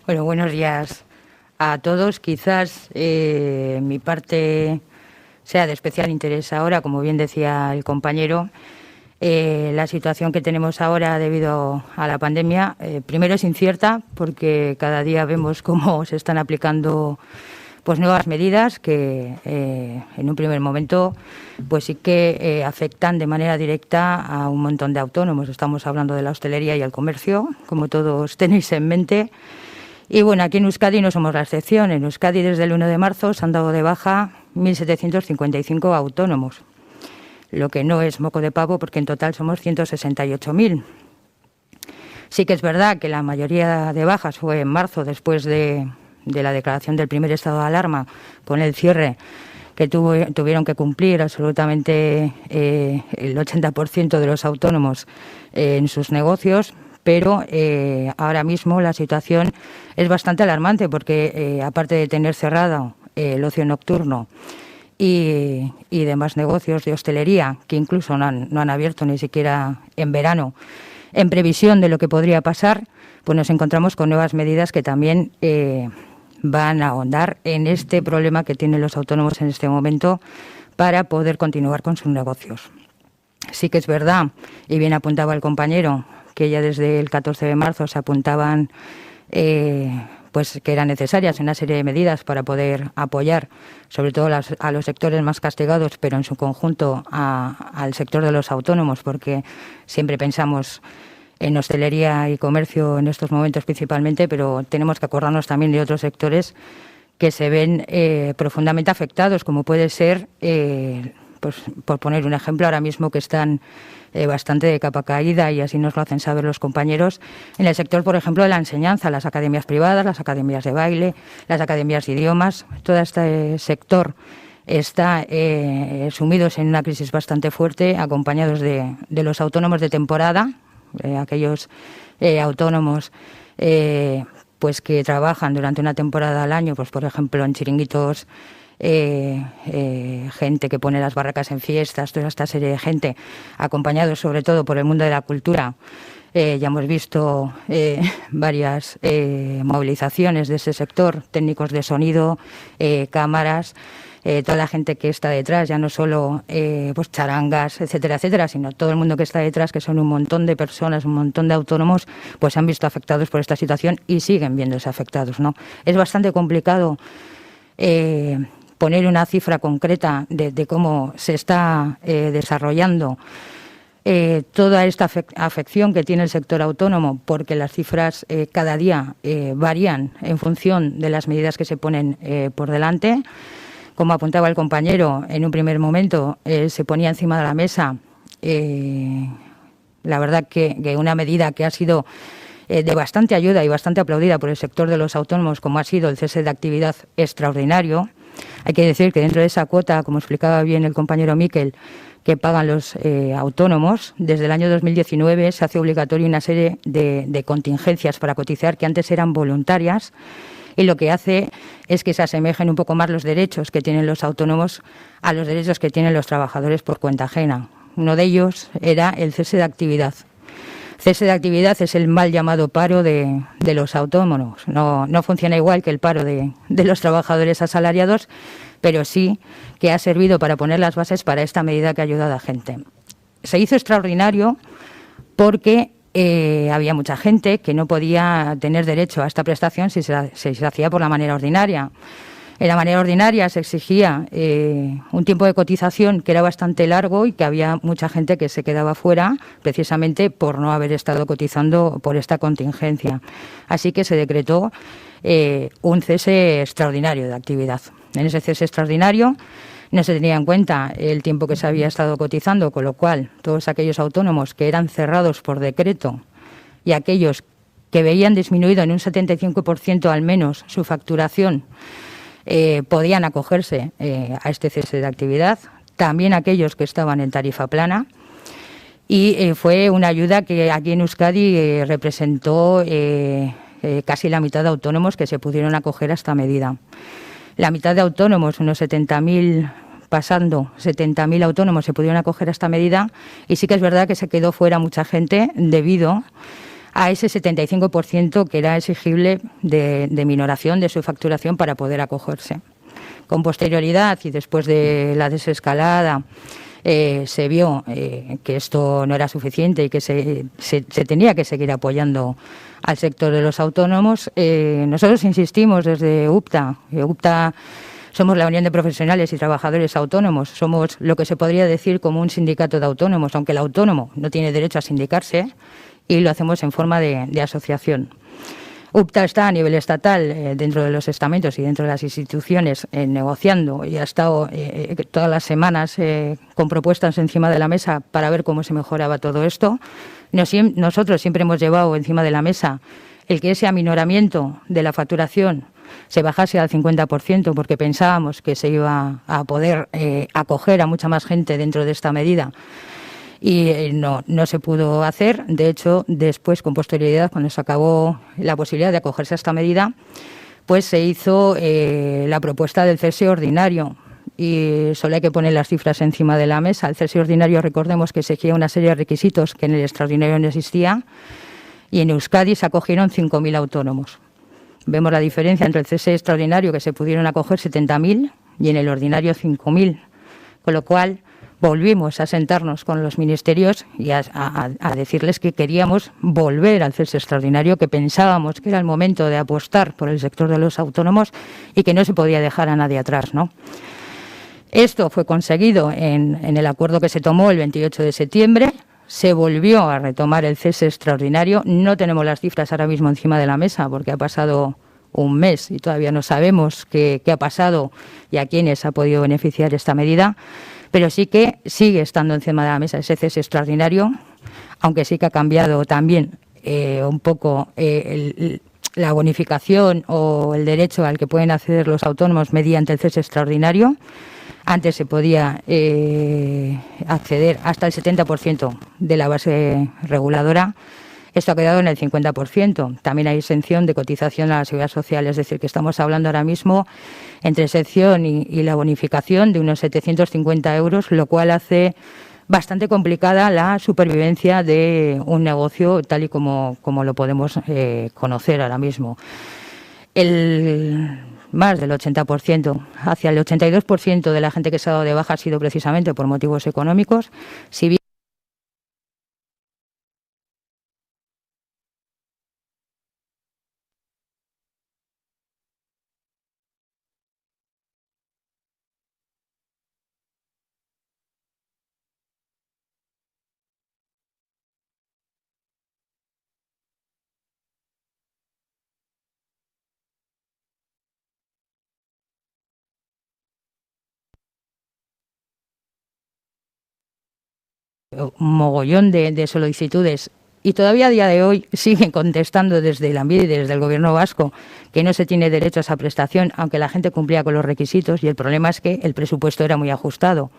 Bueno, buenos días a todos. Quizás mi parte sea de especial interés ahora, como bien decía el compañero. La situación que tenemos ahora debido a la pandemia, primero es incierta porque cada día vemos cómo se están aplicando pues nuevas medidas que en un primer momento pues sí que afectan de manera directa a un montón de autónomos. Estamos hablando de la hostelería y el comercio, como todos tenéis en mente. Y bueno, aquí en Euskadi no somos la excepción. En Euskadi desde el 1 de marzo se han dado de baja 1.755 autónomos, lo que no es moco de pavo porque en total somos 168.000. Sí que es verdad que la mayoría de bajas fue en marzo, después de la declaración del primer estado de alarma, con el cierre que tuvieron que cumplir absolutamente el 80% de los autónomos en sus negocios. Pero ahora mismo la situación es bastante alarmante porque, aparte de tener cerrado el ocio nocturno y demás negocios de hostelería, que incluso no han abierto ni siquiera en verano, en previsión de lo que podría pasar, pues nos encontramos con nuevas medidas que también van a ahondar en este problema que tienen los autónomos en este momento para poder continuar con sus negocios. Sí que es verdad, y bien apuntaba el compañero, que ya desde el 14 de marzo se apuntaban pues que eran necesarias una serie de medidas para poder apoyar sobre todo a los sectores más castigados, pero en su conjunto al sector de los autónomos, porque siempre pensamos en hostelería y comercio en estos momentos principalmente, pero tenemos que acordarnos también de otros sectores que se ven profundamente afectados, como puede ser, pues por poner un ejemplo, ahora mismo que están bastante de capa caída, y así nos lo hacen saber los compañeros, en el sector, por ejemplo, de la enseñanza, las academias privadas, las academias de baile, las academias de idiomas. Todo este sector está sumidos en una crisis bastante fuerte, acompañados de los autónomos de temporada, aquellos autónomos pues que trabajan durante una temporada al año, pues por ejemplo en chiringuitos, gente que pone las barracas en fiestas, toda esta serie de gente, acompañados sobre todo por el mundo de la cultura. Ya hemos visto varias movilizaciones de ese sector, técnicos de sonido, cámaras, toda la gente que está detrás, ya no solo pues charangas, etcétera, etcétera, sino todo el mundo que está detrás, que son un montón de personas, un montón de autónomos, pues se han visto afectados por esta situación y siguen viéndose afectados, ¿no? Es bastante complicado poner una cifra concreta de cómo se está desarrollando toda esta afección que tiene el sector autónomo, porque las cifras cada día varían en función de las medidas que se ponen por delante. Como apuntaba el compañero, en un primer momento se ponía encima de la mesa la verdad que una medida que ha sido de bastante ayuda y bastante aplaudida por el sector de los autónomos, como ha sido el cese de actividad extraordinario. Hay que decir que dentro de esa cuota, como explicaba bien el compañero Miquel, que pagan los autónomos, desde el año 2019 se hace obligatorio una serie de contingencias para cotizar que antes eran voluntarias, y lo que hace es que se asemejen un poco más los derechos que tienen los autónomos a los derechos que tienen los trabajadores por cuenta ajena. Uno de ellos era el cese de actividad. Cese de actividad es el mal llamado paro de los autónomos. No funciona igual que el paro de los trabajadores asalariados, pero sí que ha servido para poner las bases para esta medida que ha ayudado a gente. Se hizo extraordinario porque había mucha gente que no podía tener derecho a esta prestación si se hacía por la manera ordinaria. En la manera ordinaria se exigía un tiempo de cotización que era bastante largo y que había mucha gente que se quedaba fuera precisamente por no haber estado cotizando por esta contingencia. Así que se decretó un cese extraordinario de actividad. En ese cese extraordinario no se tenía en cuenta el tiempo que se había estado cotizando, con lo cual todos aquellos autónomos que eran cerrados por decreto y aquellos que veían disminuido en un 75% al menos su facturación, podían acogerse a este cese de actividad, también aquellos que estaban en tarifa plana, y fue una ayuda que aquí en Euskadi representó casi la mitad de autónomos que se pudieron acoger a esta medida. La mitad de autónomos, unos 70.000, pasando 70.000 autónomos se pudieron acoger a esta medida, y sí que es verdad que se quedó fuera mucha gente debido a ese 75% que era exigible de minoración de su facturación para poder acogerse. Con posterioridad y después de la desescalada se vio que esto no era suficiente y que se tenía que seguir apoyando al sector de los autónomos. Nosotros insistimos desde UPTA. UPTA somos la Unión de Profesionales y Trabajadores Autónomos. Somos lo que se podría decir como un sindicato de autónomos, aunque el autónomo no tiene derecho a sindicarse, y lo hacemos en forma de asociación. UPTA está a nivel estatal, dentro de los estamentos y dentro de las instituciones, negociando, y ha estado todas las semanas con propuestas encima de la mesa para ver cómo se mejoraba todo esto. Nosotros siempre hemos llevado encima de la mesa el que ese aminoramiento de la facturación se bajase al 50%, porque pensábamos que se iba a poder acoger a mucha más gente dentro de esta medida. Y no se pudo hacer. De hecho, después, con posterioridad, cuando se acabó la posibilidad de acogerse a esta medida, pues se hizo la propuesta del cese ordinario. Y solo hay que poner las cifras encima de la mesa. El cese ordinario, recordemos que exigía una serie de requisitos que en el extraordinario no existía, y en Euskadi se acogieron 5.000 autónomos. Vemos la diferencia entre el cese extraordinario, que se pudieron acoger 70.000, y en el ordinario 5.000. Con lo cual volvimos a sentarnos con los ministerios y a decirles que queríamos volver al cese extraordinario, que pensábamos que era el momento de apostar por el sector de los autónomos y que no se podía dejar a nadie atrás, ¿no? Esto fue conseguido en el acuerdo que se tomó el 28 de septiembre. Se volvió a retomar el cese extraordinario. No tenemos las cifras ahora mismo encima de la mesa porque ha pasado un mes y todavía no sabemos qué ha pasado y a quiénes ha podido beneficiar esta medida. Pero sí que sigue estando encima de la mesa ese cese extraordinario, aunque sí que ha cambiado también un poco la bonificación o el derecho al que pueden acceder los autónomos mediante el cese extraordinario. Antes se podía acceder hasta el 70% de la base reguladora. Esto ha quedado en el 50%. También hay exención de cotización a la Seguridad Social, es decir, que estamos hablando ahora mismo entre exención y la bonificación de unos 750 euros, lo cual hace bastante complicada la supervivencia de un negocio tal y como lo podemos conocer ahora mismo. Más del 80%, hacia el 82% de la gente que se ha dado de baja ha sido precisamente por motivos económicos. Si bien un mogollón de solicitudes, y todavía a día de hoy siguen contestando desde Lanbide y desde el Gobierno vasco que no se tiene derecho a esa prestación, aunque la gente cumplía con los requisitos, y el problema es que el presupuesto era muy ajustado.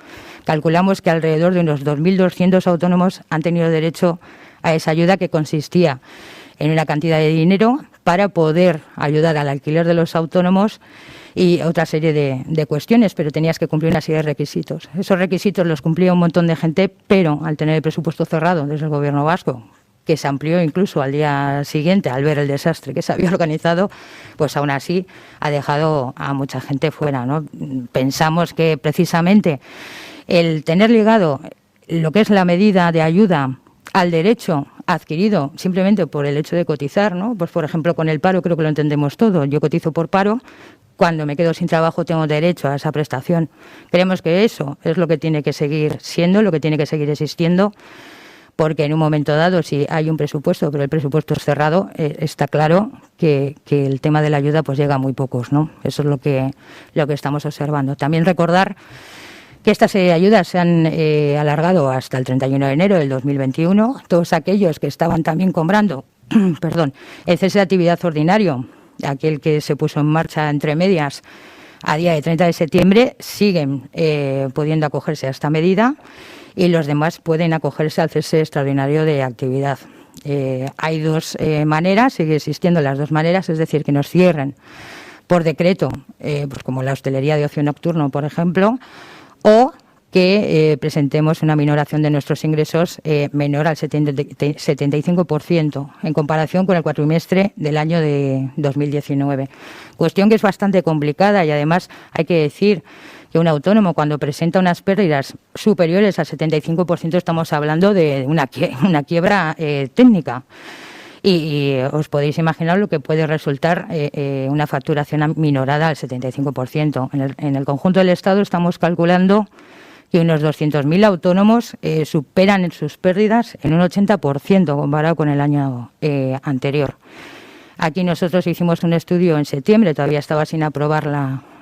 Calculamos que alrededor de unos 2.200 autónomos han tenido derecho a esa ayuda, que consistía en una cantidad de dinero para poder ayudar al alquiler de los autónomos y otra serie de cuestiones, pero tenías que cumplir una serie de requisitos. Esos requisitos los cumplía un montón de gente, pero al tener el presupuesto cerrado desde el Gobierno vasco, que se amplió incluso al día siguiente al ver el desastre que se había organizado, pues aún así ha dejado a mucha gente fuera, ¿no? Pensamos que precisamente el tener ligado lo que es la medida de ayuda al derecho adquirido simplemente por el hecho de cotizar, ¿no? Pues por ejemplo con el paro creo que lo entendemos todo. Yo cotizo por paro. Cuando me quedo sin trabajo tengo derecho a esa prestación. Creemos que eso es lo que tiene que seguir siendo, lo que tiene que seguir existiendo, porque en un momento dado, si hay un presupuesto, pero el presupuesto es cerrado, está claro que el tema de la ayuda pues llega a muy pocos, ¿no? Eso es lo que estamos observando. También recordar que estas ayudas se han alargado hasta el 31 de enero del 2021. Todos aquellos que estaban también cobrando el cese de actividad ordinario, aquel que se puso en marcha entre medias a día de 30 de septiembre, siguen pudiendo acogerse a esta medida, y los demás pueden acogerse al cese extraordinario de actividad. Hay dos maneras, sigue existiendo las dos maneras, es decir, que nos cierren por decreto, pues como la hostelería de ocio nocturno, por ejemplo, o que presentemos una minoración de nuestros ingresos menor al 75% en comparación con el cuatrimestre del año de 2019. Cuestión que es bastante complicada y además hay que decir que un autónomo cuando presenta unas pérdidas superiores al 75% estamos hablando de una quiebra técnica. Y os podéis imaginar lo que puede resultar una facturación aminorada al 75%. En el conjunto del Estado estamos calculando que unos 200.000 autónomos superan en sus pérdidas en un 80% comparado con el año anterior. Aquí nosotros hicimos un estudio en septiembre, todavía estaba sin aprobar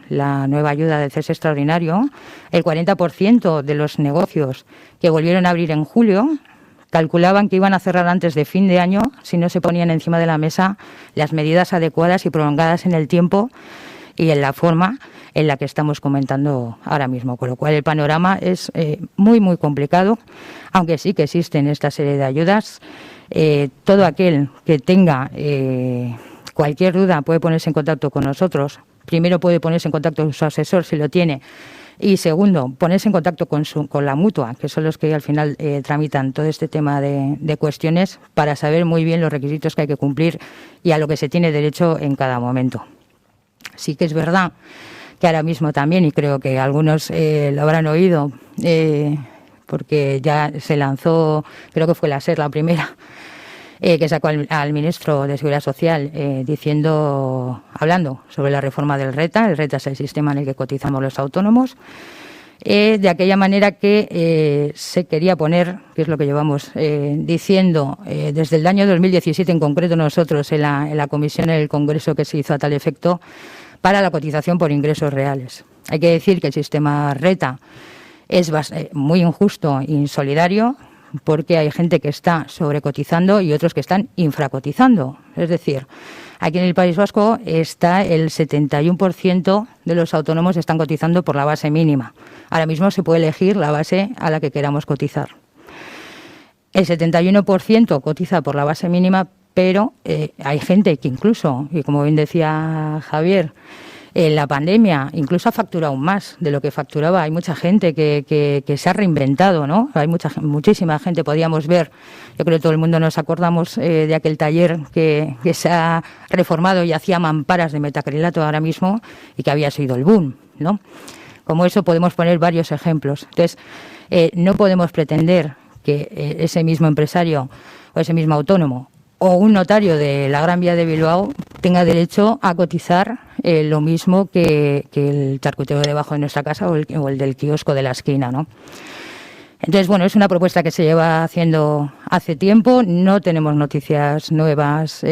la nueva ayuda de cese extraordinario. El 40% de los negocios que volvieron a abrir en julio calculaban que iban a cerrar antes de fin de año si no se ponían encima de la mesa las medidas adecuadas y prolongadas en el tiempo y en la forma en la que estamos comentando ahora mismo, con lo cual el panorama es muy, muy complicado, aunque sí que existen esta serie de ayudas. Todo aquel que tenga cualquier duda puede ponerse en contacto con nosotros. Primero puede ponerse en contacto con su asesor si lo tiene y segundo, ponerse en contacto con la mutua, que son los que al final tramitan todo este tema de cuestiones para saber muy bien los requisitos que hay que cumplir y a lo que se tiene derecho en cada momento. Sí que es verdad que ahora mismo también, y creo que algunos lo habrán oído, porque ya se lanzó, creo que fue la SER la primera, que sacó al ministro de Seguridad Social hablando sobre la reforma del RETA. El RETA es el sistema en el que cotizamos los autónomos, de aquella manera que se quería poner, que es lo que llevamos diciendo desde el año 2017 en concreto nosotros en la comisión en el Congreso que se hizo a tal efecto, para la cotización por ingresos reales. Hay que decir que el sistema RETA es muy injusto e insolidario porque hay gente que está sobrecotizando y otros que están infracotizando. Es decir, aquí en el País Vasco está el 71% de los autónomos están cotizando por la base mínima. Ahora mismo se puede elegir la base a la que queramos cotizar. El 71% cotiza por la base mínima, pero hay gente que incluso, y como bien decía Javier, en la pandemia incluso ha facturado más de lo que facturaba. Hay mucha gente que se ha reinventado, ¿no? Hay muchísima gente, podíamos ver, yo creo que todo el mundo nos acordamos de aquel taller que se ha reformado y hacía mamparas de metacrilato ahora mismo y que había sido el boom, ¿no? Como eso podemos poner varios ejemplos. Entonces, no podemos pretender que ese mismo empresario o ese mismo autónomo o un notario de la Gran Vía de Bilbao tenga derecho a cotizar lo mismo que el charcutero debajo de nuestra casa o el del kiosco de la esquina, ¿no? Entonces, bueno, es una propuesta que se lleva haciendo hace tiempo. No tenemos noticias nuevas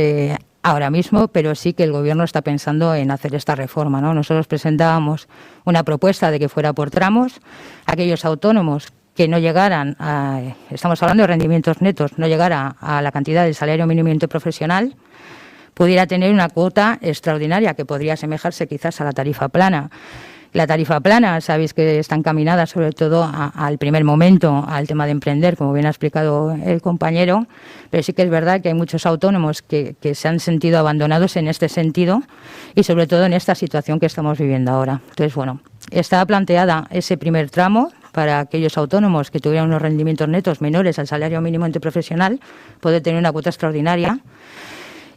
ahora mismo, pero sí que el Gobierno está pensando en hacer esta reforma, ¿no? Nosotros presentábamos una propuesta de que fuera por tramos. Aquellos autónomos que no llegaran estamos hablando de rendimientos netos, no llegara a la cantidad del salario mínimo interprofesional, pudiera tener una cuota extraordinaria que podría asemejarse quizás a la tarifa plana. La tarifa plana, sabéis que está encaminada sobre todo al primer momento, al tema de emprender, como bien ha explicado el compañero, pero sí que es verdad que hay muchos autónomos que se han sentido abandonados en este sentido y sobre todo en esta situación que estamos viviendo ahora. Entonces, bueno, está planteada ese primer tramo para aquellos autónomos que tuvieran unos rendimientos netos menores al salario mínimo interprofesional, poder tener una cuota extraordinaria.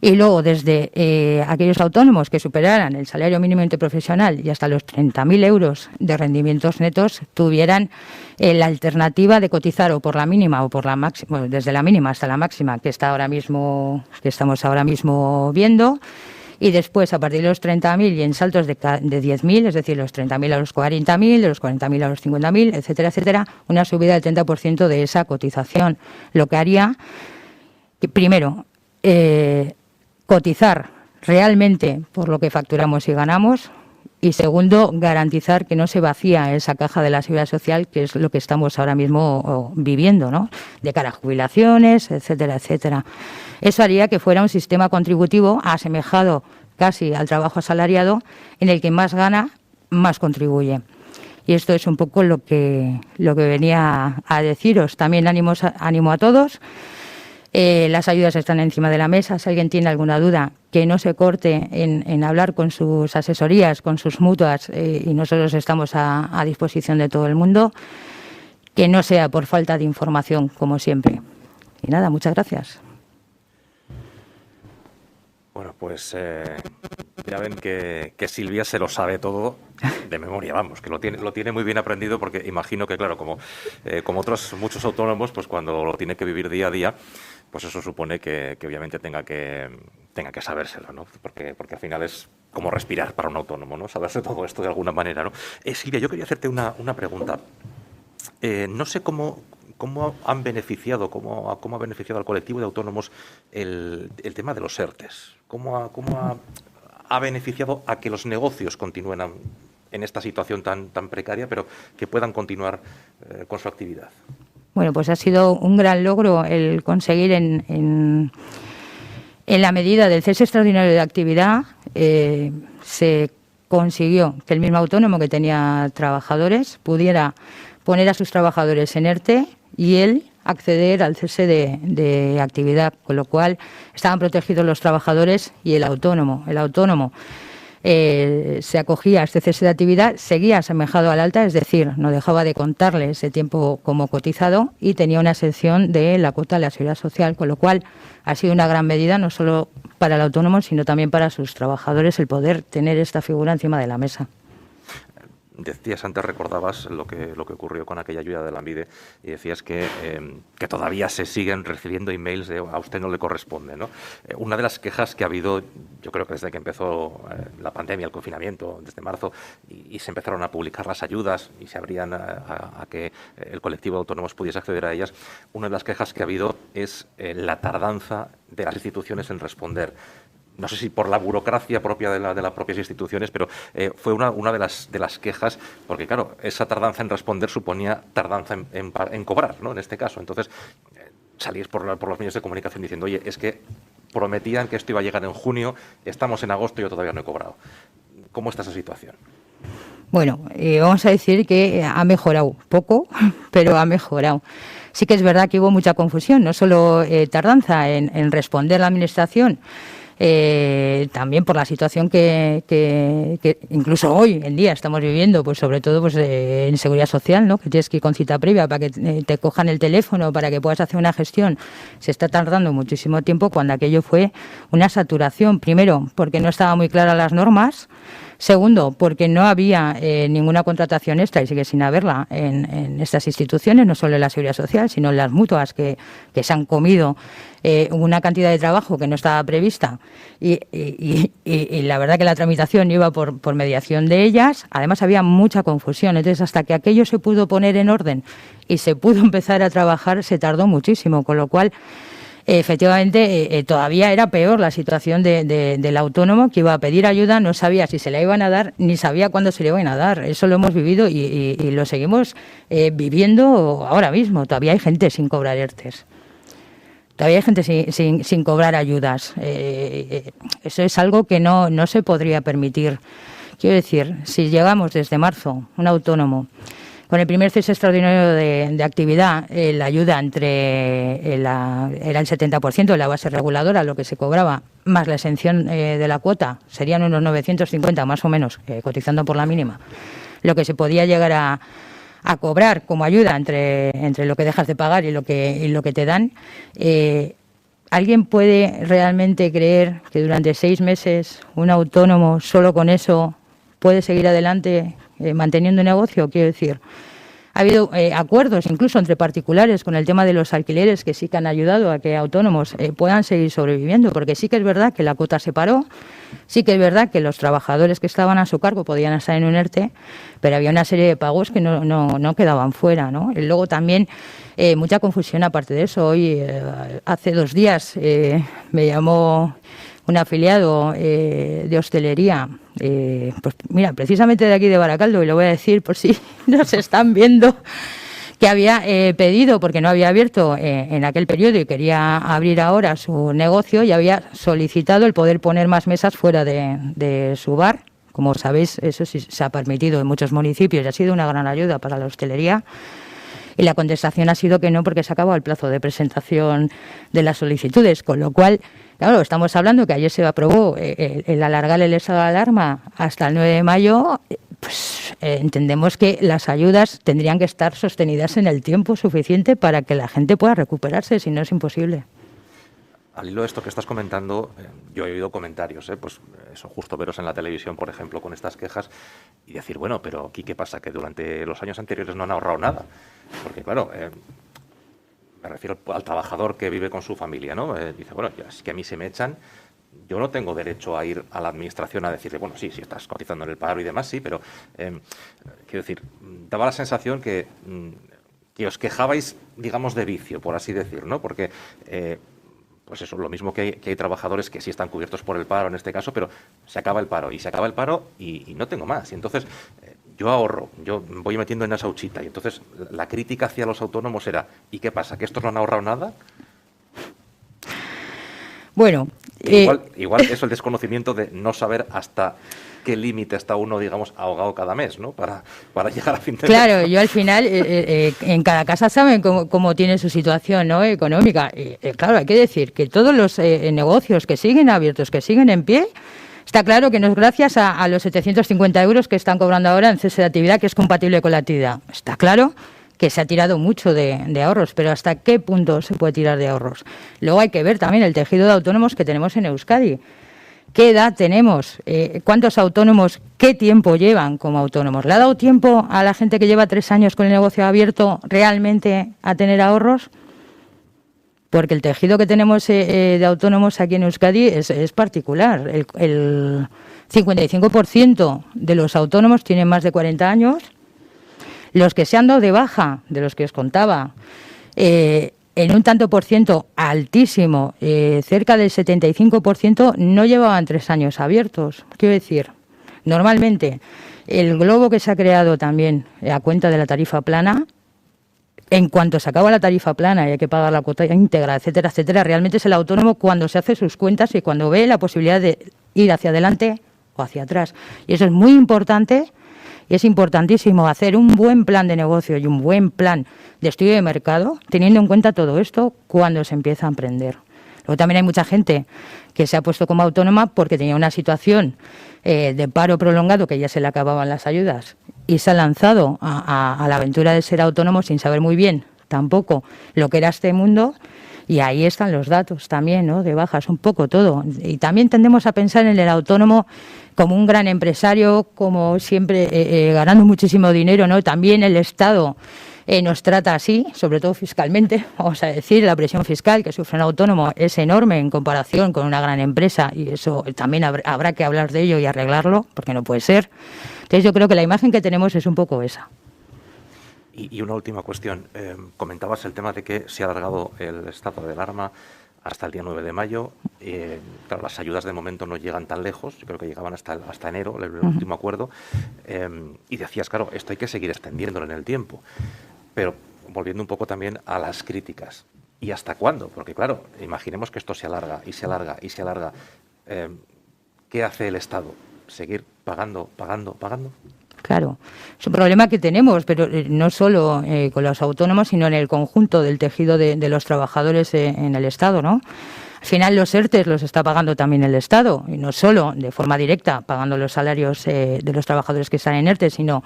Y luego, desde aquellos autónomos que superaran el salario mínimo interprofesional y hasta los 30.000 euros de rendimientos netos, tuvieran la alternativa de cotizar o por la mínima o por la máxima, bueno, desde la mínima hasta la máxima que estamos ahora mismo viendo. Y después, a partir de los 30.000 y en saltos de 10.000, es decir, los 30.000 a los 40.000, de los 40.000 a los 50.000, etcétera, etcétera, una subida del 30% de esa cotización. Lo que haría, que, primero, cotizar realmente por lo que facturamos y ganamos. Y segundo, garantizar que no se vacía esa caja de la Seguridad Social, que es lo que estamos ahora mismo viviendo, ¿no? De cara a jubilaciones, etcétera, etcétera. Eso haría que fuera un sistema contributivo asemejado casi al trabajo asalariado, en el que más gana, más contribuye. Y esto es un poco lo que venía a deciros. También ánimo a todos. Las ayudas están encima de la mesa. Si alguien tiene alguna duda, que no se corte en hablar con sus asesorías, con sus mutuas, y nosotros estamos a disposición de todo el mundo. Que no sea por falta de información, como siempre. Y nada, muchas gracias. Bueno, pues ya ven que Silvia se lo sabe todo de memoria, vamos, que lo tiene muy bien aprendido, porque imagino que, claro, como otros muchos autónomos, pues cuando lo tiene que vivir día a día, pues eso supone que obviamente tenga que sabérselo, ¿no? Porque al final es como respirar para un autónomo, ¿no? Saberse todo esto de alguna manera, ¿no? Silvia, yo quería hacerte una pregunta. No sé cómo han beneficiado, cómo ha beneficiado al colectivo de autónomos el tema de los ERTEs. ¿Cómo ha beneficiado a que los negocios continúen en esta situación tan precaria, pero que puedan continuar con su actividad? Bueno, pues ha sido un gran logro el conseguir en la medida del cese extraordinario de actividad, se consiguió que el mismo autónomo que tenía trabajadores pudiera poner a sus trabajadores en ERTE y él acceder al cese de actividad, con lo cual estaban protegidos los trabajadores y el autónomo. El autónomo se acogía a este cese de actividad, seguía asemejado al alta, es decir, no dejaba de contarle ese tiempo como cotizado y tenía una exención de la cuota de la seguridad social, con lo cual ha sido una gran medida no solo para el autónomo, sino también para sus trabajadores el poder tener esta figura encima de la mesa. Decías antes, recordabas lo que ocurrió con aquella ayuda de Lanbide y decías que todavía se siguen recibiendo emails de a usted no le corresponde, ¿no? Una de las quejas que ha habido, yo creo que desde que empezó la pandemia, el confinamiento, desde marzo, y se empezaron a publicar las ayudas y se abrían a que el colectivo de autónomos pudiese acceder a ellas, una de las quejas que ha habido es la tardanza de las instituciones en responder. No sé si por la burocracia propia de las propias instituciones, pero fue una de las quejas, porque claro, esa tardanza en responder suponía tardanza en cobrar, ¿no? En este caso. Entonces, salís por los medios de comunicación diciendo, oye, es que prometían que esto iba a llegar en junio, estamos en agosto y yo todavía no he cobrado. ¿Cómo está esa situación? Bueno, vamos a decir que ha mejorado poco, pero ha mejorado. Sí que es verdad que hubo mucha confusión, no solo tardanza en responder la Administración, también por la situación que incluso hoy en día estamos viviendo, pues sobre todo pues en seguridad social, ¿no? Que tienes que ir con cita previa para que te cojan el teléfono, para que puedas hacer una gestión. Se está tardando muchísimo tiempo cuando aquello fue una saturación. Primero, porque no estaban muy claras las normas. Segundo, porque no había ninguna contratación extra y sigue sin haberla en estas instituciones, no solo en la seguridad social, sino en las mutuas que se han comido una cantidad de trabajo que no estaba prevista y la verdad que la tramitación iba por mediación de ellas. Además había mucha confusión, entonces hasta que aquello se pudo poner en orden y se pudo empezar a trabajar se tardó muchísimo, con lo cual efectivamente todavía era peor la situación del autónomo que iba a pedir ayuda, no sabía si se la iban a dar ni sabía cuándo se le iban a dar. Eso lo hemos vivido y lo seguimos viviendo ahora mismo. Todavía hay gente sin cobrar ERTEs. Todavía hay gente sin cobrar ayudas. Eso es algo que no se podría permitir. Quiero decir, si llegamos desde marzo, un autónomo, con el primer cese extraordinario de actividad, la ayuda era el 70% de la base reguladora, lo que se cobraba, más la exención de la cuota, serían unos 950 más o menos, cotizando por la mínima, lo que se podía llegar a cobrar como ayuda entre lo que dejas de pagar y lo que te dan. ¿Alguien puede realmente creer que durante 6 meses un autónomo solo con eso puede seguir adelante manteniendo un negocio? Quiero decir, ha habido acuerdos incluso entre particulares con el tema de los alquileres que sí que han ayudado a que autónomos puedan seguir sobreviviendo, porque sí que es verdad que la cuota se paró, sí que es verdad que los trabajadores que estaban a su cargo podían estar en un ERTE, pero había una serie de pagos que no quedaban fuera, ¿no? Y luego también mucha confusión aparte de eso. Hoy, hace 2 días, me llamó un afiliado de hostelería, pues mira, precisamente de aquí de Baracaldo, y lo voy a decir por si nos están viendo, que había pedido, porque no había abierto en aquel periodo y quería abrir ahora su negocio, y había solicitado el poder poner más mesas fuera de su bar. Como sabéis, eso sí se ha permitido en muchos municipios y ha sido una gran ayuda para la hostelería. y la contestación ha sido que no, porque se ha acabado el plazo de presentación de las solicitudes, con lo cual, claro, estamos hablando que ayer se aprobó el alargar el estado de alarma hasta el 9 de mayo, pues entendemos que las ayudas tendrían que estar sostenidas en el tiempo suficiente para que la gente pueda recuperarse, si no es imposible. Al hilo de esto que estás comentando, yo he oído comentarios, pues eso, justo veros en la televisión, por ejemplo, con estas quejas y decir, bueno, pero aquí ¿qué pasa? Que durante los años anteriores no han ahorrado nada. Porque claro, me refiero al trabajador que vive con su familia, ¿no? Dice, bueno, es que a mí se me echan, yo no tengo derecho a ir a la administración a decirle, bueno, sí, estás cotizando en el paro y demás, sí, pero quiero decir, daba la sensación que os quejabais, digamos, de vicio, por así decir, ¿no? Porque pues eso, lo mismo que hay trabajadores que sí están cubiertos por el paro en este caso, pero se acaba el paro y no tengo más. Y entonces yo ahorro, yo voy metiendo en esa huchita. Y entonces la crítica hacia los autónomos era, ¿y qué pasa? ¿Que estos no han ahorrado nada? Bueno, igual eso, el desconocimiento de no saber hasta qué límite está uno, digamos, ahogado cada mes, ¿no? Para llegar a fin de mes. Claro, yo al final, en cada casa saben cómo tiene su situación, ¿no?, económica. Claro, hay que decir que todos los negocios que siguen abiertos, que siguen en pie, está claro que no es gracias a los 750 euros que están cobrando ahora en cese de actividad, que es compatible con la actividad. Está claro que se ha tirado mucho de ahorros, pero ¿hasta qué punto se puede tirar de ahorros? Luego hay que ver también el tejido de autónomos que tenemos en Euskadi. ¿Qué edad tenemos? ¿Cuántos autónomos? ¿Qué tiempo llevan como autónomos? ¿Le ha dado tiempo a la gente que lleva 3 años con el negocio abierto realmente a tener ahorros? Porque el tejido que tenemos de autónomos aquí en Euskadi es particular. El 55% de los autónomos tienen más de 40 años. Los que se han dado de baja, de los que os contaba, en un tanto por ciento altísimo, cerca del 75%, no llevaban 3 años abiertos. Quiero decir, normalmente el globo que se ha creado también a cuenta de la tarifa plana, en cuanto se acaba la tarifa plana y hay que pagar la cuota íntegra, etcétera, etcétera, realmente es el autónomo cuando se hace sus cuentas y cuando ve la posibilidad de ir hacia adelante o hacia atrás. Y eso es muy importante. Y es importantísimo hacer un buen plan de negocio y un buen plan de estudio de mercado, teniendo en cuenta todo esto cuando se empieza a emprender. Luego también hay mucha gente que se ha puesto como autónoma porque tenía una situación de paro prolongado, que ya se le acababan las ayudas, y se ha lanzado a la aventura de ser autónomo sin saber muy bien tampoco lo que era este mundo. Y ahí están los datos también, ¿no?, de bajas, un poco todo. Y también tendemos a pensar en el autónomo como un gran empresario, como siempre ganando muchísimo dinero, ¿no? También el Estado nos trata así, sobre todo fiscalmente. Vamos a decir, la presión fiscal que sufre un autónomo es enorme en comparación con una gran empresa, y eso también habrá que hablar de ello y arreglarlo, porque no puede ser. Entonces yo creo que la imagen que tenemos es un poco esa. Y una última cuestión. Comentabas el tema de que se ha alargado el estado de alarma hasta el día 9 de mayo. Claro, las ayudas de momento no llegan tan lejos. Yo creo que llegaban hasta enero, el último acuerdo. Y decías, claro, esto hay que seguir extendiéndolo en el tiempo. Pero volviendo un poco también a las críticas. ¿Y hasta cuándo? Porque, claro, imaginemos que esto se alarga y se alarga y se alarga. ¿Qué hace el Estado? ¿Seguir pagando? Claro, es un problema que tenemos, pero no solo con los autónomos, sino en el conjunto del tejido de los trabajadores en el Estado, ¿no? Al final los ERTE los está pagando también el Estado, y no solo de forma directa pagando los salarios de los trabajadores que están en ERTE, sino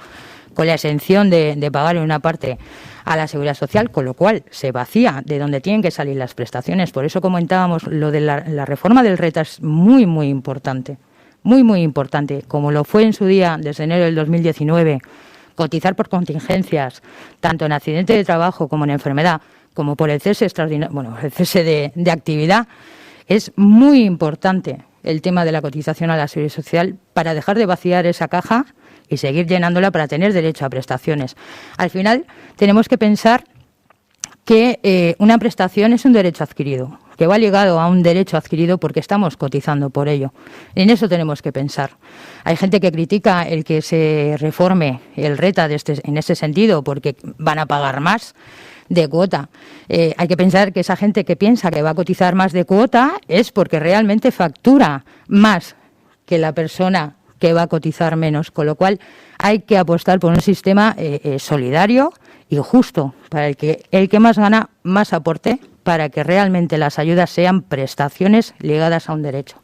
con la exención de pagar en una parte a la Seguridad Social, con lo cual se vacía de donde tienen que salir las prestaciones. Por eso comentábamos lo de la reforma del RETA es muy, muy importante. Muy, muy importante, como lo fue en su día desde enero del 2019, cotizar por contingencias, tanto en accidente de trabajo como en enfermedad, como por el cese extraordinario, el cese de actividad. Es muy importante el tema de la cotización a la Seguridad Social para dejar de vaciar esa caja y seguir llenándola para tener derecho a prestaciones. Al final tenemos que pensar que una prestación es un derecho adquirido, que va ligado a un derecho adquirido porque estamos cotizando por ello. En eso tenemos que pensar. Hay gente que critica el que se reforme el RETA en ese sentido porque van a pagar más de cuota. Hay que pensar que esa gente que piensa que va a cotizar más de cuota es porque realmente factura más que la persona que va a cotizar menos, con lo cual hay que apostar por un sistema solidario y justo, para el que más gana, más aporte, para que realmente las ayudas sean prestaciones ligadas a un derecho.